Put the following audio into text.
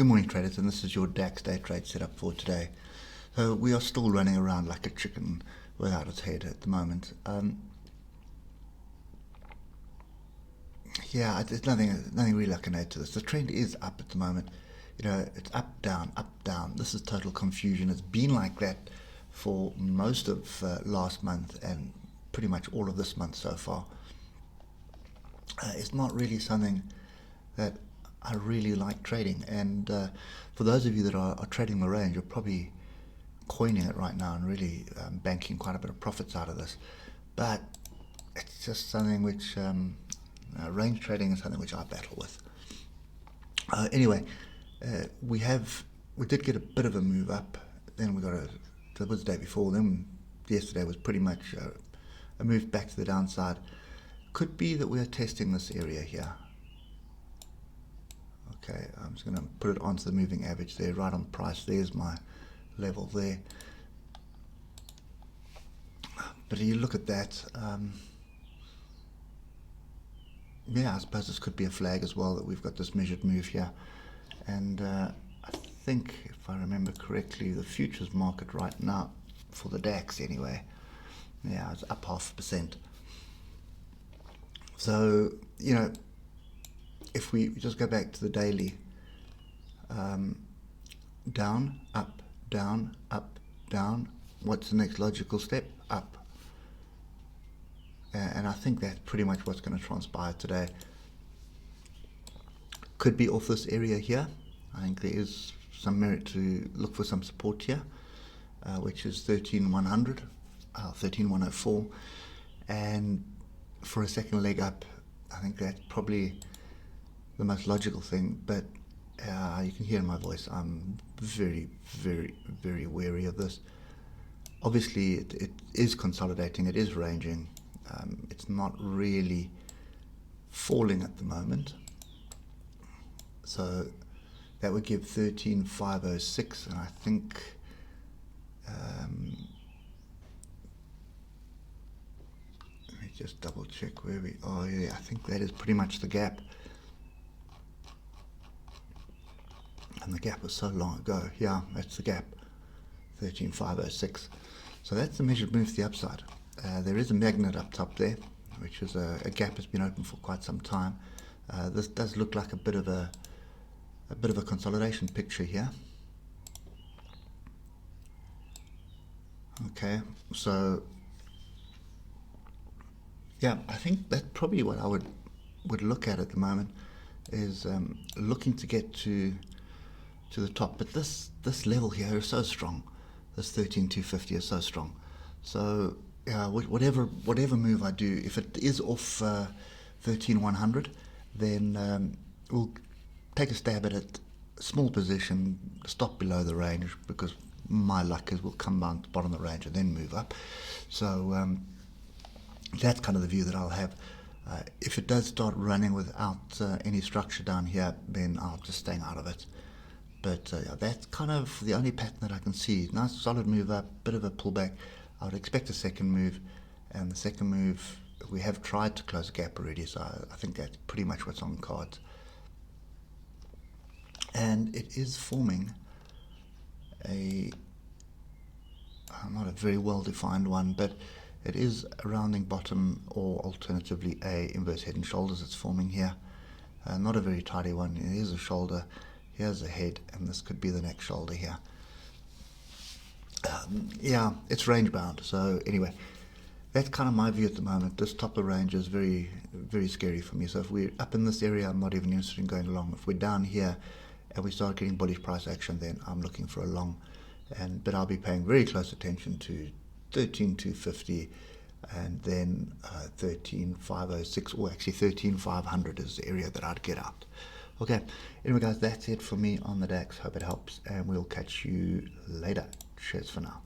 Good morning, traders, and this is your DAX day trade setup for today. So we are still running around like a chicken without its head at the moment. There's nothing really I can add to this. The trend is up at the moment. You know, it's up, down, up, down. This is total confusion. It's been like that for most of last month and pretty much all of this month so far. It's not really something that I really like trading, and for those of you that are trading the range, you're probably coining it right now and really banking quite a bit of profits out of this. But it's just something which range trading is something which I battle with. Anyway, we did get a bit of a move up. Then we got that was the day before. Then yesterday was pretty much a move back to the downside. Could be that we are testing this area here. Okay, I'm just going to put it onto the moving average there, right on price. There's my level there. But you look at that, I suppose this could be a flag as well that we've got this measured move here. And I think, if I remember correctly, the futures market right now, for the DAX anyway, it's up 0.5%. So, you know, if we just go back to the daily, down, up, down, up, down, what's the next logical step? Up. And I think that's pretty much what's going to transpire today. Could be off this area here. I think there is some merit to look for some support here, which is 13,100, 13,104. And for a second leg up, I think that's probably the most logical thing, but you can hear in my voice I'm very, very, very wary of this. Obviously it is consolidating, it is ranging, it's not really falling at the moment, so that would give 13,506, and I think let me just double check where we are. I think that is pretty much the gap. And the gap was so long ago. Yeah, that's the gap, 13,506. So that's the measured move to the upside. There is a magnet up top there, which is a gap that's been open for quite some time. This does look like a bit of a consolidation picture here. Okay, so yeah, I think that's probably what I would look at the moment, is looking to get to the top. But this level here is so strong. This 13,250 is so strong. So whatever move I do, if it is off 13,100, then we'll take a stab at it, small position, stop below the range, because my luck is we'll come down to the bottom of the range and then move up. So that's kind of the view that I'll have. If it does start running without any structure down here, then I'll just stay out of it. But that's kind of the only pattern that I can see. Nice solid move up, bit of a pullback. I would expect a second move, and the second move, we have tried to close a gap already, so I think that's pretty much what's on the cards. And it is forming not a very well defined one, but it is a rounding bottom, or alternatively a inverse head and shoulders it's forming here. Not a very tidy one. It is a shoulder. Here's a head, and this could be the next shoulder here. It's range bound. So anyway, that's kind of my view at the moment. This top of range is very, very scary for me. So if we're up in this area, I'm not even interested in going along. If we're down here and we start getting bullish price action, then I'm looking for a long. But I'll be paying very close attention to 13,250, and then 13,506, or actually 13,500 is the area that I'd get out. Okay, anyway guys, that's it for me on the DAX. Hope it helps, and we'll catch you later. Cheers for now.